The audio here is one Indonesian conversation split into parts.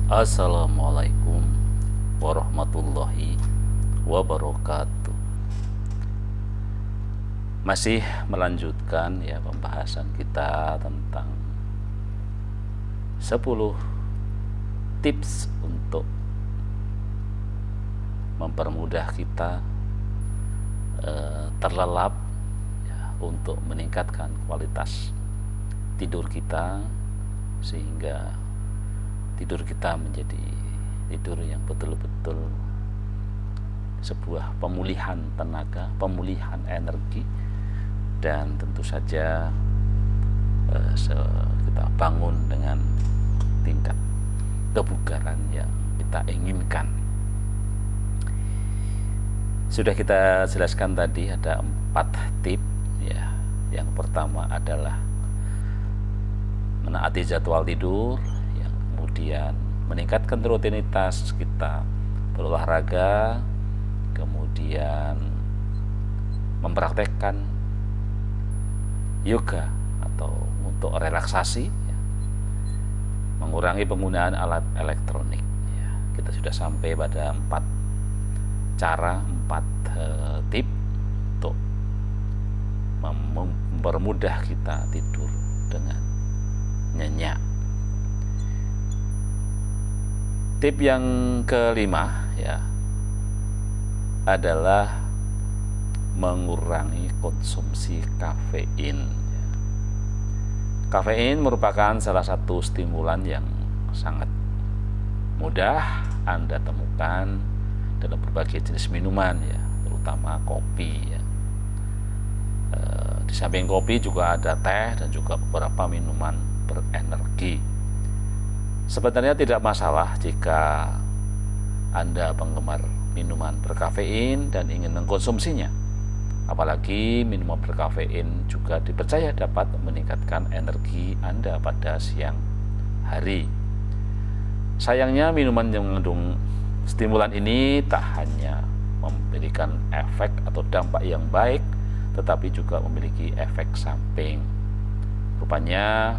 Assalamualaikum warahmatullahi wabarakatuh. Masih melanjutkan ya pembahasan kita tentang 10 tips untuk mempermudah kita terlelap ya, untuk meningkatkan kualitas tidur kita sehingga tidur kita menjadi tidur yang betul-betul sebuah pemulihan tenaga, pemulihan energi, dan tentu saja kita bangun dengan tingkat kebugaran yang kita inginkan. Sudah kita jelaskan tadi ada 4 tip ya. Yang pertama adalah menaati jadwal tidur, yang kemudian meningkatkan rutinitas kita berolahraga, kemudian mempraktekkan yoga atau untuk relaksasi ya. Mengurangi penggunaan alat elektronik ya. Kita sudah sampai pada 4 cara, 4 tip untuk mempermudah kita tidur dengan nyenyak. Tip yang kelima ya adalah mengurangi konsumsi kafein. Kafein merupakan salah satu stimulan yang sangat mudah Anda temukan dalam berbagai jenis minuman ya, terutama kopi ya. Di samping kopi juga ada teh dan juga beberapa minuman berenergi. Sebenarnya tidak masalah jika Anda penggemar minuman berkafein dan ingin mengkonsumsinya. Apalagi minuman berkafein juga dipercaya dapat meningkatkan energi Anda pada siang hari. Sayangnya minuman yang mengandung stimulan ini tak hanya memberikan efek atau dampak yang baik, tetapi juga memiliki efek samping. Rupanya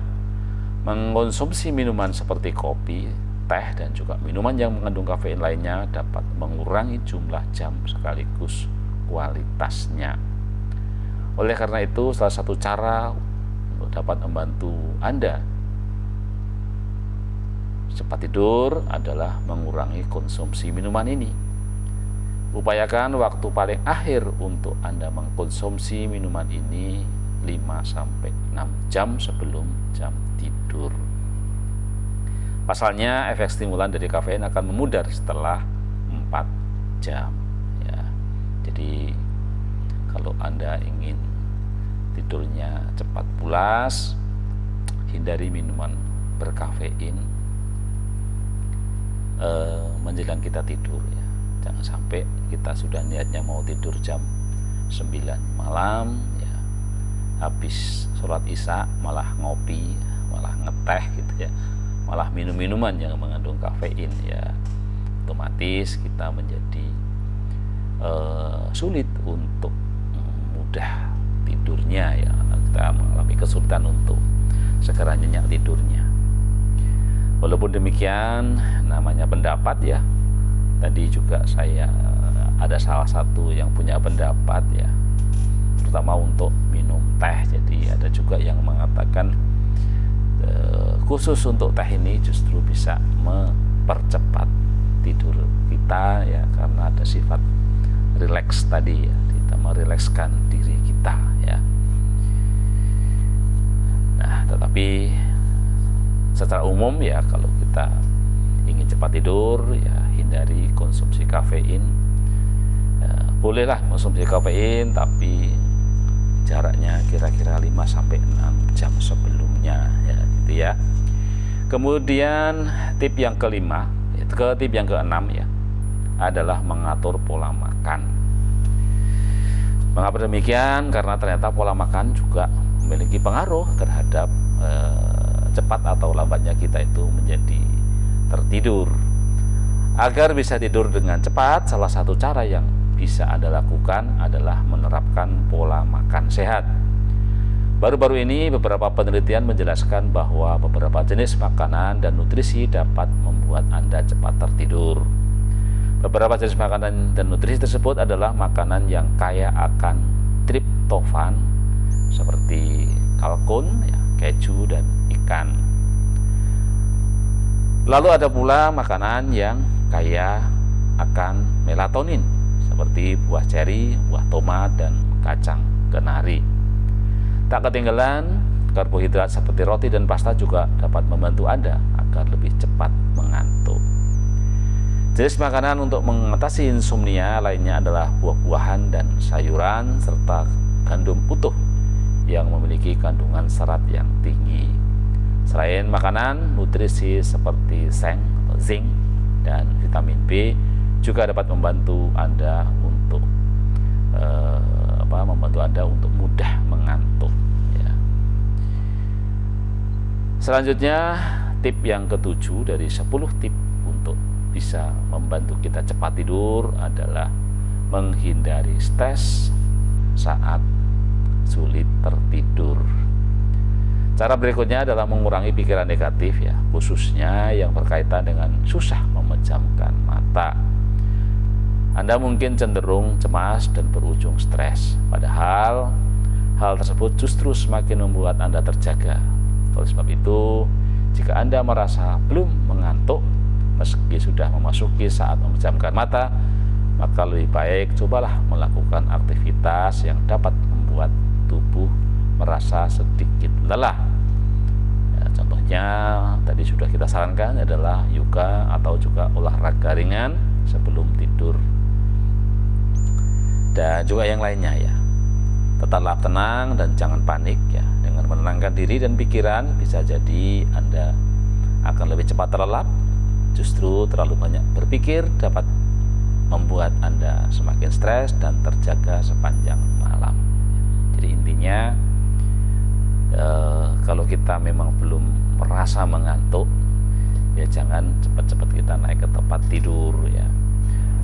mengkonsumsi minuman seperti kopi, teh, dan juga minuman yang mengandung kafein lainnya dapat mengurangi jumlah jam sekaligus kualitasnya. Oleh karena itu, salah satu cara untuk dapat membantu Anda cepat tidur adalah mengurangi konsumsi minuman ini. Upayakan waktu paling akhir untuk Anda mengkonsumsi minuman ini 5-6 jam sebelum jam tidur. Pasalnya efek stimulan dari kafein akan memudar setelah 4 jam ya. Jadi kalau Anda ingin tidurnya cepat pulas, hindari minuman berkafein menjelang kita tidur ya. Jangan sampai kita sudah niatnya mau tidur jam 9 malam ya, habis sholat isya malah ngopi, malah ngeteh gitu ya, malah minum-minuman yang mengandung kafein ya. Otomatis kita menjadi sulit untuk mudah tidurnya ya. Kita mengalami kesulitan untuk segera nyenyak tidurnya. Walaupun demikian, namanya pendapat ya. Tadi juga saya ada salah satu yang punya pendapat ya, terutama untuk minum teh. Jadi ada juga yang mengatakan khusus untuk teh ini justru bisa mempercepat tidur kita ya, karena ada sifat rileks tadi ya, kita merilekskan diri kita ya. Nah, tetapi secara umum ya, kalau kita ingin cepat tidur ya, hindari konsumsi kafein ya. Bolehlah konsumsi kafein, tapi jaraknya kira-kira 5-6 jam sebelumnya ya, gitu ya. Kemudian tip yang kelima, tip yang keenam ya, adalah mengatur pola makan. Mengapa demikian? Karena ternyata pola makan juga memiliki pengaruh terhadap cepat atau lambatnya kita itu menjadi tertidur. Agar bisa tidur dengan cepat, salah satu cara yang bisa Anda lakukan adalah menerapkan pola makan sehat. Baru-baru ini beberapa penelitian menjelaskan bahwa beberapa jenis makanan dan nutrisi dapat membuat Anda cepat tertidur. Beberapa jenis makanan dan nutrisi tersebut adalah makanan yang kaya akan triptofan seperti kalkun, keju, dan ikan. Lalu ada pula makanan yang kaya akan melatonin seperti buah ceri, buah tomat, dan kacang kenari. Tak ketinggalan, karbohidrat seperti roti dan pasta juga dapat membantu Anda agar lebih cepat mengantuk. Jenis makanan untuk mengatasi insomnia lainnya adalah buah-buahan dan sayuran serta gandum utuh yang memiliki kandungan serat yang tinggi. Selain makanan, nutrisi seperti zinc dan vitamin B juga dapat membantu Anda untuk mudah mengantuk. Ya. Selanjutnya, tip yang ketujuh dari 10 tip untuk bisa membantu kita cepat tidur adalah menghindari stres saat sulit tertidur. Cara berikutnya adalah mengurangi pikiran negatif, khususnya yang berkaitan dengan susah memejamkan mata. Anda mungkin cenderung cemas dan berujung stres, padahal hal tersebut justru semakin membuat Anda terjaga. Oleh sebab itu, jika Anda merasa belum mengantuk meski sudah memasuki saat memejamkan mata, maka lebih baik cobalah melakukan aktivitas yang dapat membuat tubuh merasa sedikit lelah. Contohnya tadi sudah kita sarankan adalah yoga atau juga olahraga ringan sebelum tidur, dan juga yang lainnya. Tetaplah tenang dan jangan panik. Dengan menenangkan diri dan pikiran, bisa jadi Anda akan lebih cepat terlelap. Justru terlalu banyak berpikir dapat membuat Anda semakin stres dan terjaga sepanjang malam. Jadi intinya, kalau kita memang belum merasa mengantuk, jangan cepat-cepat kita naik ke tempat tidur.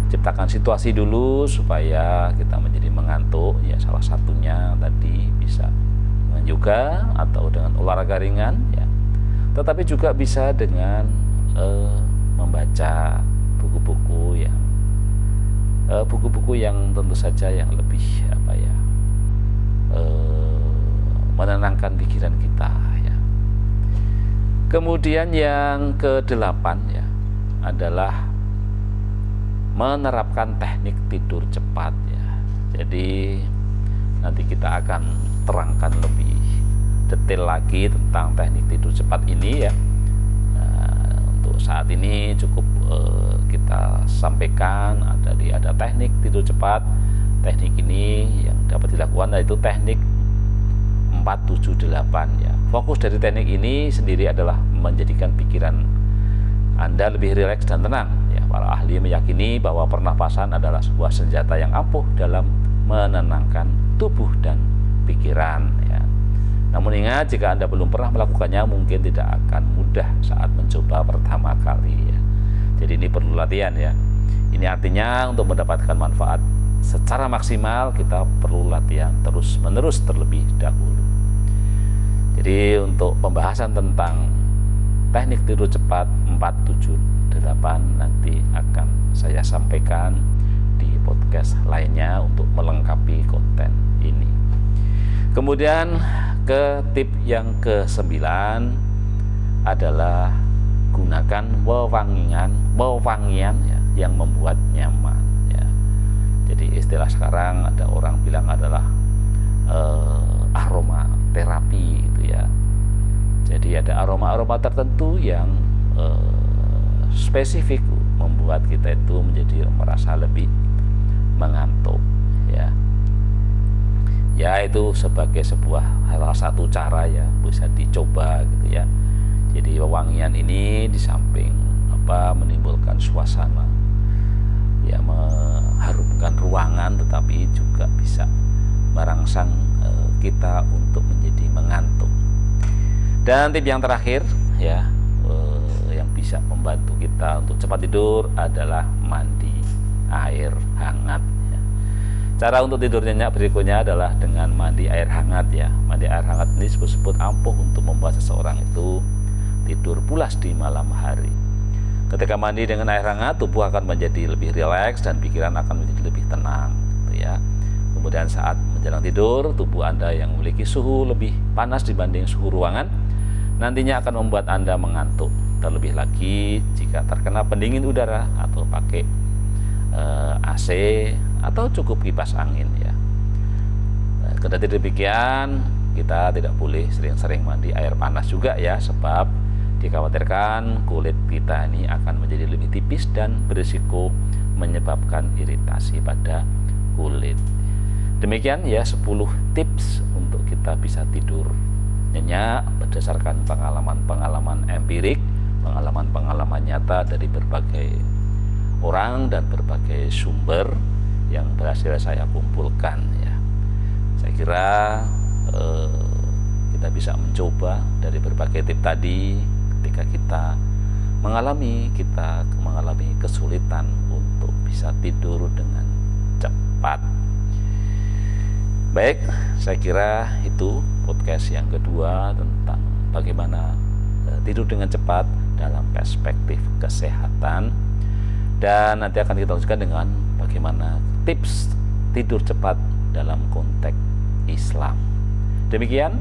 Ciptakan situasi dulu supaya kita menjadi mengantuk. Salah satunya tadi bisa dengan yoga atau dengan olahraga ringan, tetapi juga bisa dengan membaca buku-buku yang tentu saja yang lebih menenangkan pikiran kita. Kemudian yang ke-8 adalah menerapkan teknik tidur cepat. Jadi nanti kita akan terangkan lebih detail lagi tentang teknik tidur cepat ini. Untuk saat ini cukup kita sampaikan ada teknik tidur cepat. Teknik ini yang dapat dilakukan yaitu teknik 4-7-8. Fokus dari teknik ini sendiri adalah menjadikan pikiran Anda lebih rileks dan tenang. Para ahli meyakini bahwa pernapasan adalah sebuah senjata yang ampuh dalam menenangkan tubuh dan pikiran. Namun ingat, jika Anda belum pernah melakukannya, mungkin tidak akan mudah saat mencoba pertama kali. Jadi ini perlu latihan. Ini artinya untuk mendapatkan manfaat secara maksimal, kita perlu latihan terus-menerus terlebih dahulu. Jadi untuk pembahasan tentang teknik tidur cepat 4-7-8 nanti akan saya sampaikan di podcast lainnya untuk melengkapi konten ini. Kemudian ke tip yang ke-9 adalah gunakan wewangian yang membuat nyaman. Jadi istilah sekarang ada orang bilang adalah aroma terapi gitu. Jadi ada aroma-aroma tertentu yang spesifik membuat kita itu menjadi merasa lebih mengantuk. Itu sebagai sebuah salah satu cara bisa dicoba gitu. Jadi wewangian ini di samping menimbulkan suasana mengharumkan ruangan, tetapi juga bisa merangsang kita untuk menjadi mengantuk. Dan tip yang terakhir yang bisa membantu kita untuk cepat tidur adalah mandi air hangat. Cara untuk tidur nyenyak berikutnya adalah dengan mandi air hangat ya. Mandi air hangat ini disebut ampuh untuk membuat seseorang itu tidur pulas di malam hari. Ketika mandi dengan air hangat, tubuh akan menjadi lebih rileks dan pikiran akan menjadi lebih tenang, gitu ya. Kemudian saat menjelang tidur, tubuh Anda yang memiliki suhu lebih panas dibanding suhu ruangan nantinya akan membuat Anda mengantuk. Terlebih lagi jika terkena pendingin udara atau pakai AC atau cukup kipas angin ya. Kendati demikian, kita tidak boleh sering-sering mandi air panas juga ya, sebab dikhawatirkan kulit kita ini akan menjadi lebih tipis dan berisiko menyebabkan iritasi pada kulit. Demikian ya 10 tips untuk kita bisa tidur nyenyak berdasarkan pengalaman-pengalaman empirik, pengalaman-pengalaman nyata dari berbagai orang dan berbagai sumber yang berhasil saya kumpulkan ya. Saya kira kita bisa mencoba dari berbagai tips tadi ketika kita mengalami kesulitan untuk bisa tidur dengan cepat. Baik, saya kira itu podcast yang kedua tentang bagaimana tidur dengan cepat dalam perspektif kesehatan. Dan nanti akan kita lanjutkan dengan bagaimana tips tidur cepat dalam konteks Islam. Demikian,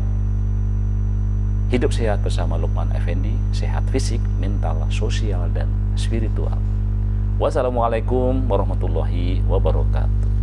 hidup sehat bersama Lukman Effendi, sehat fisik, mental, sosial, dan spiritual. Wassalamualaikum warahmatullahi wabarakatuh.